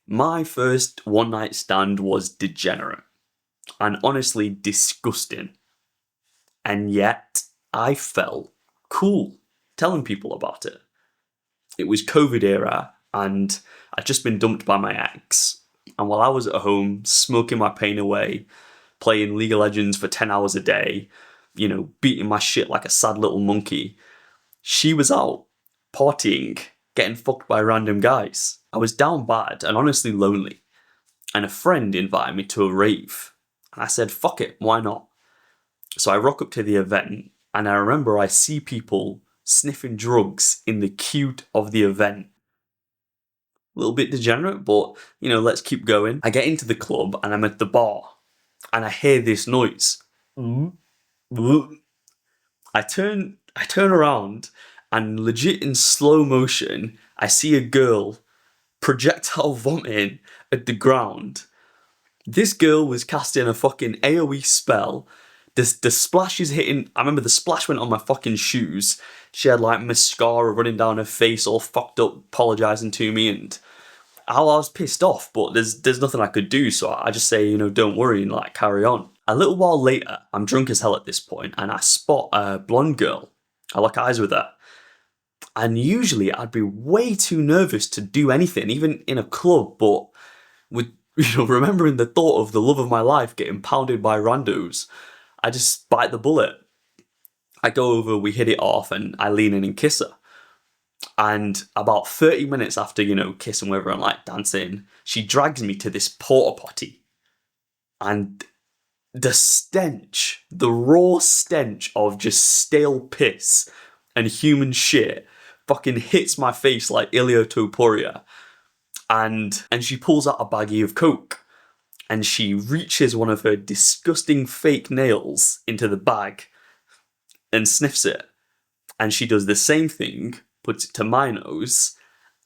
My first one night stand was degenerate and honestly disgusting. And yet, I felt cool telling people about it. It was COVID era, and I'd just been dumped by my ex. And while I was at home, smoking my pain away, playing League of Legends for 10 hours a day, beating my shit like a sad little monkey, she was out partying, getting fucked by random guys. I was down bad and honestly lonely. And a friend invited me to a rave. And I said, fuck it, why not? So I rock up to the event, and I remember I see people sniffing drugs in the queue of the event. A little bit degenerate, but let's keep going. I get into the club and I'm at the bar, and I hear this noise. I turn around, and legit in slow motion, I see a girl projectile vomiting at the ground. This girl was casting a fucking AoE spell. The splash is hitting. I remember the splash went on my fucking shoes. She had like mascara running down her face, all fucked up, apologising to me, and I was pissed off. But there's nothing I could do, so I just say, don't worry, and like carry on. A little while later, I'm drunk as hell at this point, and I spot a blonde girl. I lock eyes with her, and usually I'd be way too nervous to do anything, even in a club. But with remembering the thought of the love of my life getting pounded by randos, I just bite the bullet. I go over, we hit it off, and I lean in and kiss her. And about 30 minutes after, kissing with her and like dancing, she drags me to this porta potty. And the stench, the raw stench of just stale piss and human shit fucking hits my face like iliotopuria. And she pulls out a baggie of coke. And she reaches one of her disgusting fake nails into the bag and sniffs it. And she does the same thing, puts it to my nose,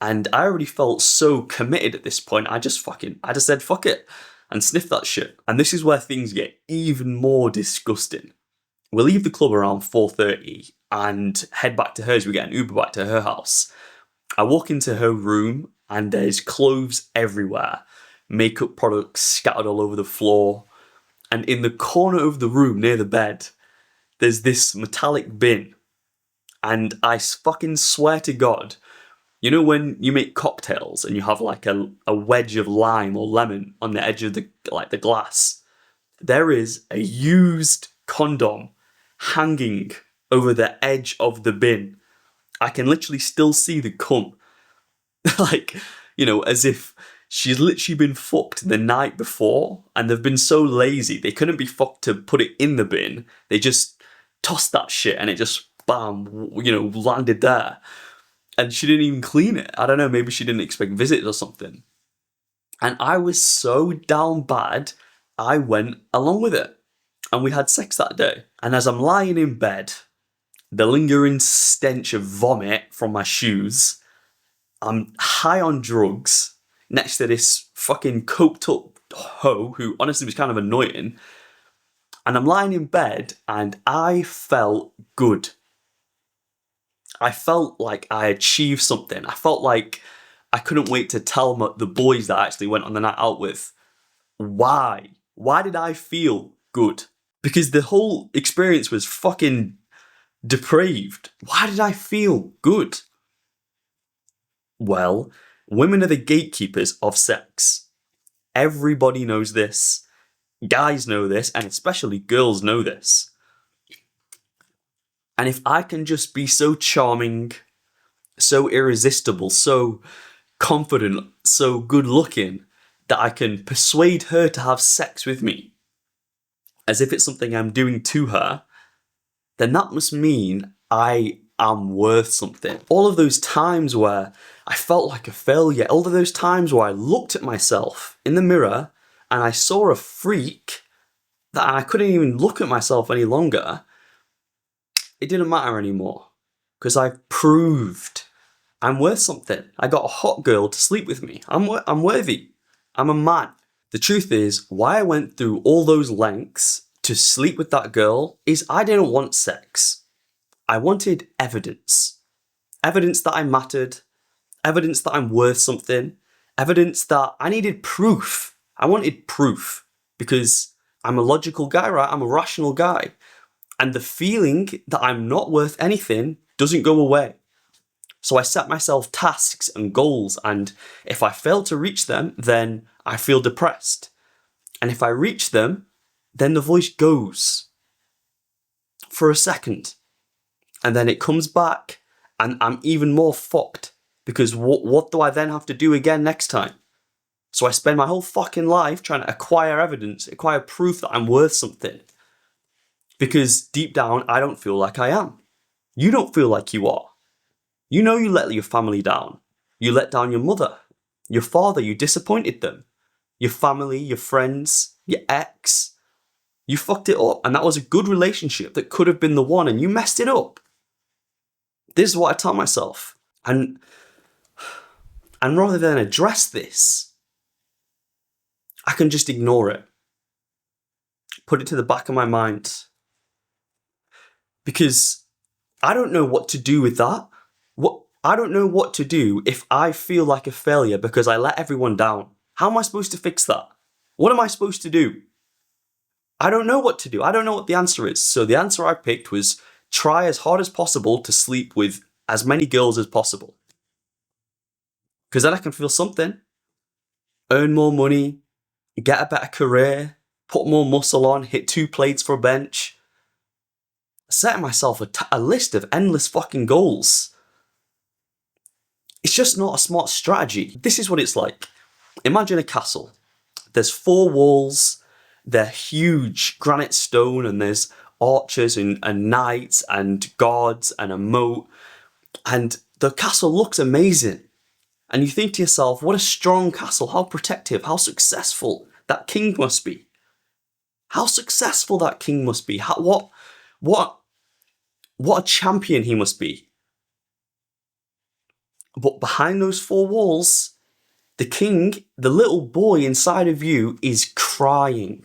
and I already felt so committed at this point, I just said fuck it, and sniffed that shit. And this is where things get even more disgusting. We leave the club around 4:30 and head back to hers. We get an Uber back to her house. I walk into her room and there's clothes everywhere. Makeup products scattered all over the floor. And in the corner of the room near the bed, there's this metallic bin. And I fucking swear to God, when you make cocktails and you have like a wedge of lime or lemon on the edge of the glass, there is a used condom hanging over the edge of the bin. I can literally still see the cum. As if she's literally been fucked the night before, and they've been so lazy they couldn't be fucked to put it in the bin. They just tossed that shit and it just bam, landed there. And she didn't even clean it. I don't know, maybe she didn't expect visitors or something. And I was so down bad, I went along with it. And we had sex that day. And as I'm lying in bed, the lingering stench of vomit from my shoes, I'm high on drugs, next to this fucking coked up hoe who honestly was kind of annoying. And I'm lying in bed and I felt good. I felt like I achieved something. I felt like I couldn't wait to tell the boys that I actually went on the night out with. Why? Why did I feel good? Because the whole experience was fucking depraved. Why did I feel good? Well, women are the gatekeepers of sex. Everybody knows this. Guys know this, and especially girls know this. And if I can just be so charming, so irresistible, so confident, so good looking, that I can persuade her to have sex with me, as if it's something I'm doing to her, then that must mean I am worth something. All of those times where I felt like a failure, all of those times where I looked at myself in the mirror and I saw a freak that I couldn't even look at myself any longer, it didn't matter anymore. Because I've proved I'm worth something. I got a hot girl to sleep with me. I'm worthy. I'm a man. The truth is, why I went through all those lengths to sleep with that girl is I didn't want sex. I wanted evidence. Evidence that I mattered. Evidence that I'm worth something. Evidence that I needed proof. I wanted proof because I'm a logical guy, right? I'm a rational guy. And the feeling that I'm not worth anything doesn't go away. So I set myself tasks and goals, and if I fail to reach them, then I feel depressed. And if I reach them, then the voice goes for a second. And then it comes back, and I'm even more fucked because what do I then have to do again next time? So I spend my whole fucking life trying to acquire evidence, acquire proof that I'm worth something. Because deep down, I don't feel like I am. You don't feel like you are. You know you let your family down. You let down your mother, your father, you disappointed them. Your family, your friends, your ex. You fucked it up, and that was a good relationship that could have been the one, and you messed it up. This is what I tell myself. And rather than address this, I can just ignore it. Put it to the back of my mind. Because I don't know what to do with that. I don't know what to do if I feel like a failure because I let everyone down. How am I supposed to fix that? What am I supposed to do? I don't know what to do. I don't know what the answer is. So the answer I picked was try as hard as possible to sleep with as many girls as possible. Because then I can feel something. Earn more money, get a better career, put more muscle on, hit 2 plates for a bench. Setting myself a list of endless fucking goals. It's just not a smart strategy. This is what it's like. Imagine a castle. There's 4 walls, they're huge granite stone, and there's archers and knights and guards and a moat. And the castle looks amazing. And you think to yourself, what a strong castle, how protective, how successful that king must be. How successful that king must be. What a champion he must be. But behind those 4 walls, the king, the little boy inside of you, is crying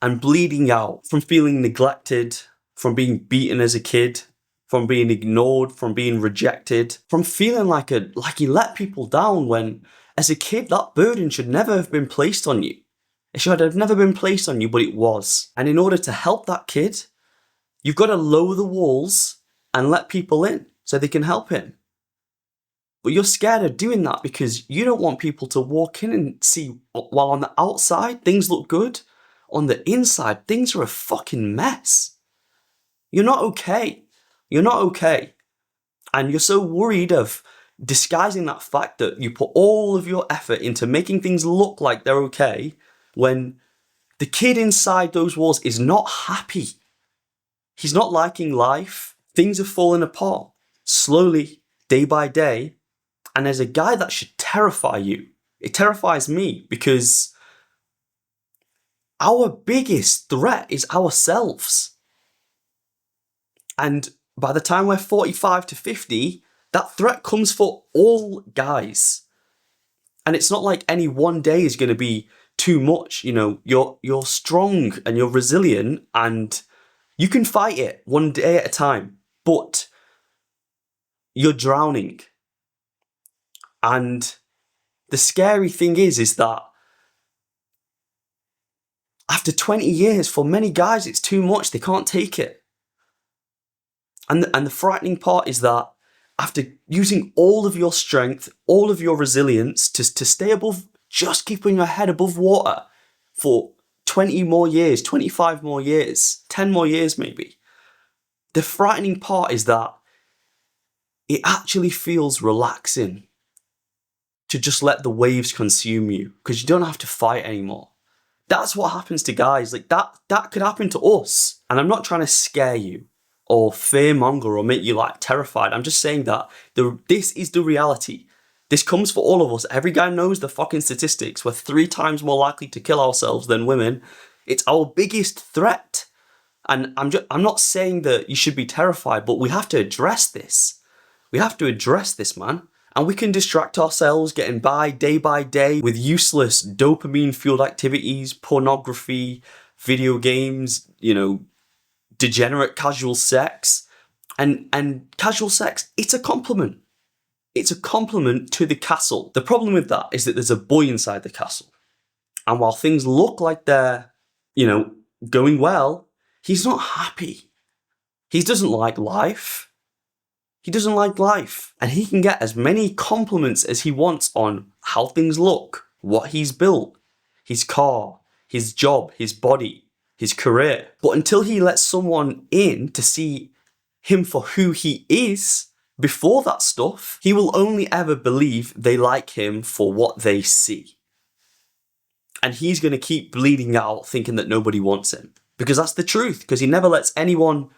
and bleeding out from feeling neglected, from being beaten as a kid, from being ignored, from being rejected, from feeling like he let people down when, as a kid, that burden should never have been placed on you. It should have never been placed on you, but it was. And in order to help that kid, you've got to lower the walls and let people in so they can help him. But you're scared of doing that because you don't want people to walk in and see, while on the outside things look good, on the inside things are a fucking mess. You're not okay. You're not okay. And you're so worried of disguising that fact that you put all of your effort into making things look like they're okay when the kid inside those walls is not happy. He's not liking life. Things are falling apart slowly, day by day. And as a guy, that should terrify you. It terrifies me because our biggest threat is ourselves. And by the time we're 45 to 50, that threat comes for all guys. And it's not like any one day is going to be too much. You know, you're strong and you're resilient and you can fight it one day at a time, but you're drowning. And the scary thing is that after 20 years, for many guys, it's too much. They can't take it. And the frightening part is that after using all of your strength, all of your resilience to stay above, just keeping your head above water for 20 more years, 25 more years, 10 more years maybe, the frightening part is that it actually feels relaxing to just let the waves consume you because you don't have to fight anymore. That's what happens to guys. Like that could happen to us. And I'm not trying to scare you or fearmonger or make you like terrified. I'm just saying that this is the reality. This comes for all of us. Every guy knows the fucking statistics. We're 3 times more likely to kill ourselves than women. It's our biggest threat. And I'm not saying that you should be terrified, but we have to address this. We have to address this, man. And we can distract ourselves getting by day with useless dopamine-fueled activities, pornography, video games, degenerate casual sex. And casual sex, it's a compliment. It's a compliment to the castle. The problem with that is that there's a boy inside the castle. And while things look like they're, going well, he's not happy. He doesn't like life. He doesn't like life. And he can get as many compliments as he wants on how things look, what he's built, his car, his job, his body, his career. But until he lets someone in to see him for who he is before that stuff, he will only ever believe they like him for what they see. And he's going to keep bleeding out thinking that nobody wants him. Because that's the truth. Because he never lets anyone,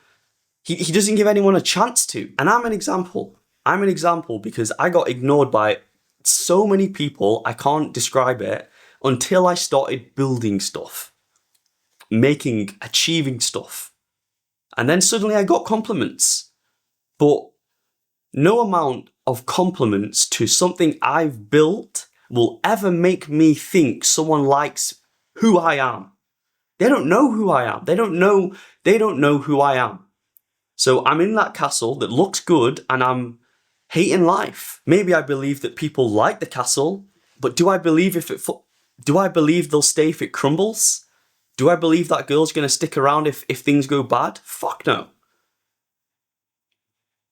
he doesn't give anyone a chance to. And I'm an example. I'm an example because I got ignored by so many people, I can't describe it, until I started building stuff. Achieving stuff. And then suddenly I got compliments. But no amount of compliments to something I've built will ever make me think someone likes who I am. They don't know who I am. They don't know who I am. So I'm in that castle that looks good and I'm hating life. Maybe I believe that people like the castle, but do I believe they'll stay if it crumbles? Do I believe that girl's going to stick around if things go bad? Fuck no.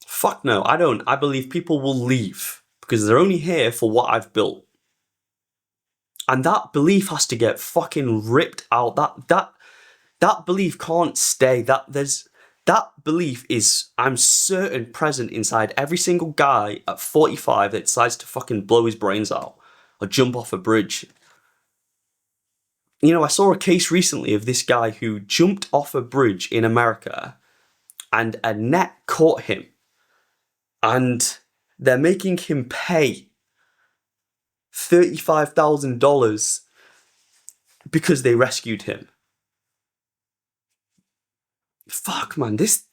Fuck no, I don't. I believe people will leave because they're only here for what I've built. And that belief has to get fucking ripped out. That belief can't stay. That belief is, I'm certain, present inside every single guy at 45 that decides to fucking blow his brains out or jump off a bridge. I saw a case recently of this guy who jumped off a bridge in America and a net caught him. And they're making him pay $35,000 because they rescued him. Fuck, man, this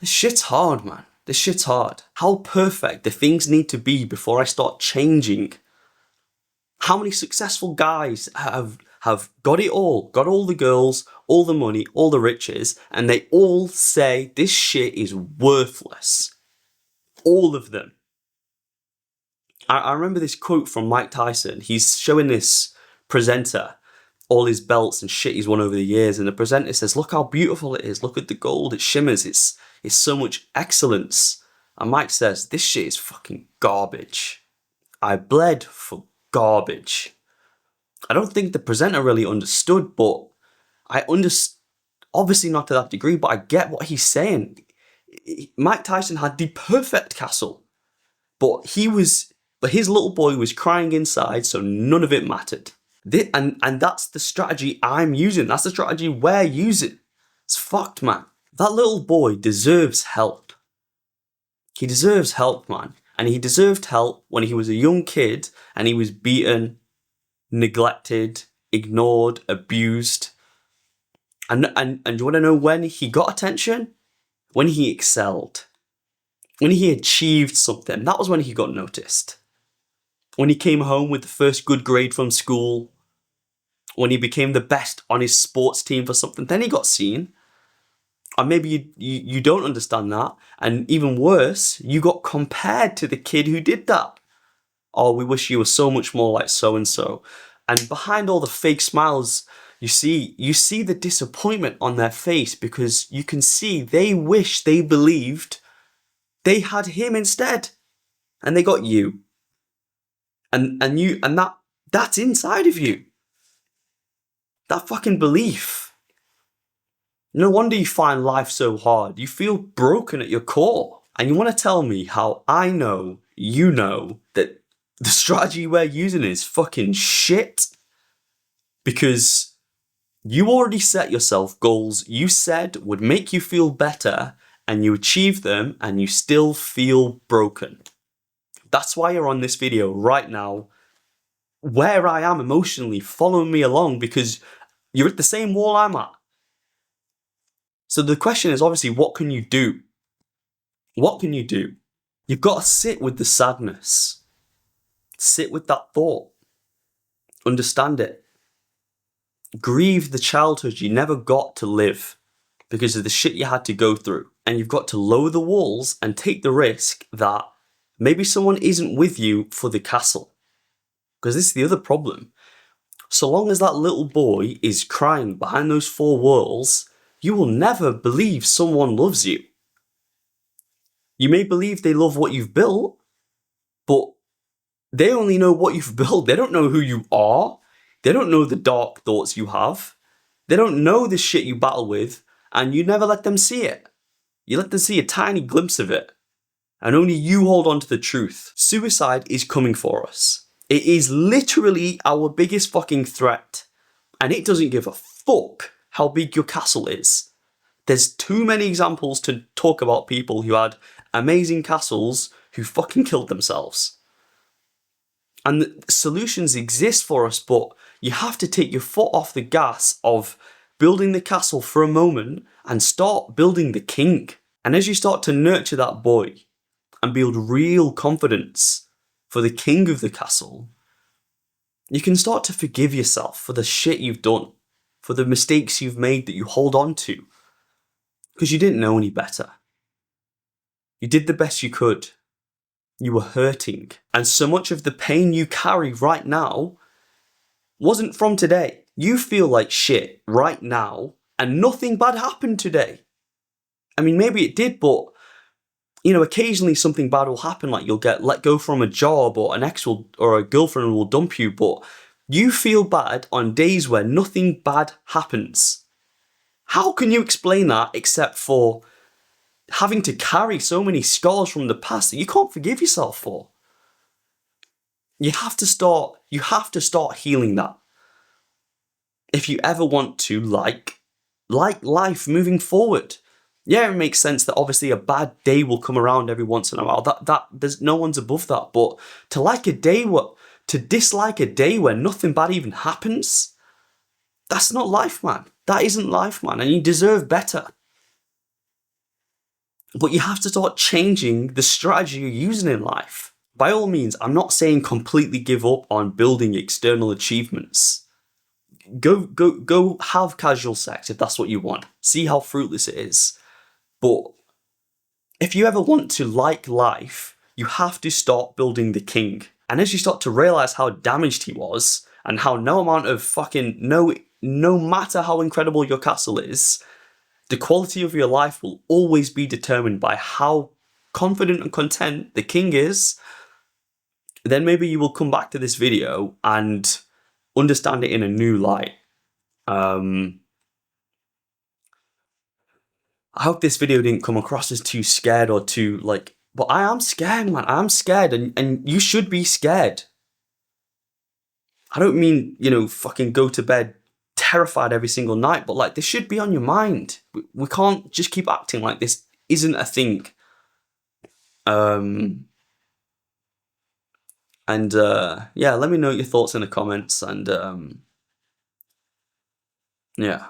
shit's hard, man. This shit's hard. How perfect do things need to be before I start changing? How many successful guys have got it all, got all the girls, all the money, all the riches, and they all say this shit is worthless. All of them. I remember this quote from Mike Tyson. He's showing this presenter all his belts and shit he's won over the years, and the presenter says, look how beautiful it is, look at the gold, it shimmers, it's so much excellence. And Mike says, this shit is fucking garbage. I bled for garbage. I don't think the presenter really understood, but I understand, obviously not to that degree, but I get what he's saying. Mike Tyson had the perfect castle, but his little boy was crying inside, so none of it mattered. And that's the strategy I'm using. That's the strategy we're using. It's fucked, man. That little boy deserves help. He deserves help, man. And he deserved help when he was a young kid and he was beaten, neglected, ignored, abused. And you want to know when he got attention? When he excelled. When he achieved something. That was when he got noticed. When he came home with the first good grade from school. When he became the best on his sports team for something. Then he got seen. Or maybe you don't understand that. And even worse, you got compared to the kid who did that. Oh, we wish you were so much more like so-and-so. And behind all the fake smiles, you see the disappointment on their face because you can see they wish they believed they had him instead. And they got you. And that's inside of you. That fucking belief. No wonder you find life so hard. You feel broken at your core. And you want to tell me how I know, you know, that the strategy we're using is fucking shit? Because you already set yourself goals you said would make you feel better, and you achieve them, and you still feel broken. That's why you're on this video right now, where I am emotionally, following me along, because you're at the same wall I'm at. So the question is obviously, what can you do? What can you do? You've got to sit with the sadness. Sit with that thought. Understand it. Grieve the childhood you never got to live. because of the shit you had to go through. And you've got to lower the walls and take the risk that maybe someone isn't with you for the castle. Because this is the other problem. So long as that little boy is crying behind those 4 walls, you will never believe someone loves you. You may believe they love what you've built, but they only know what you've built. They don't know who you are. They don't know the dark thoughts you have. They don't know the shit you battle with, and you never let them see it. You let them see a tiny glimpse of it, and only you hold on to the truth. Suicide is coming for us. It is literally our biggest fucking threat, and it doesn't give a fuck how big your castle is. There's too many examples to talk about people who had amazing castles who fucking killed themselves. And the solutions exist for us, but you have to take your foot off the gas of building the castle for a moment and start building the king. And as you start to nurture that boy and build real confidence for the king of the castle, you can start to forgive yourself for the shit you've done, for the mistakes you've made that you hold on to, because you didn't know any better. You did the best you could. You were hurting. And so much of the pain you carry right now wasn't from today. You feel like shit right now, and nothing bad happened today. I mean, maybe it did, but, you know, occasionally something bad will happen, like you'll get let go from a job, or an ex will, or a girlfriend will dump you, but you feel bad on days where nothing bad happens. How can you explain that except for having to carry so many scars from the past that you can't forgive yourself for? You have to start healing that. If you ever want to like life moving forward. Yeah, it makes sense that obviously a bad day will come around every once in a while. That there's no one's above that. But to dislike a day where nothing bad even happens, that's not life, man. That isn't life, man. And you deserve better. But you have to start changing the strategy you're using in life. By all means, I'm not saying completely give up on building external achievements. Go have casual sex if that's what you want. See how fruitless it is. But if you ever want to like life, you have to start building the king. And as you start to realize how damaged he was, and how no matter how incredible your castle is, the quality of your life will always be determined by how confident and content the king is, then maybe you will come back to this video and understand it in a new light. I hope this video didn't come across as too scared or too but I am scared, man. I am scared, and you should be scared. I don't mean, fucking go to bed terrified every single night, but this should be on your mind. We can't just keep acting like this isn't a thing. Yeah, let me know your thoughts in the comments, and yeah.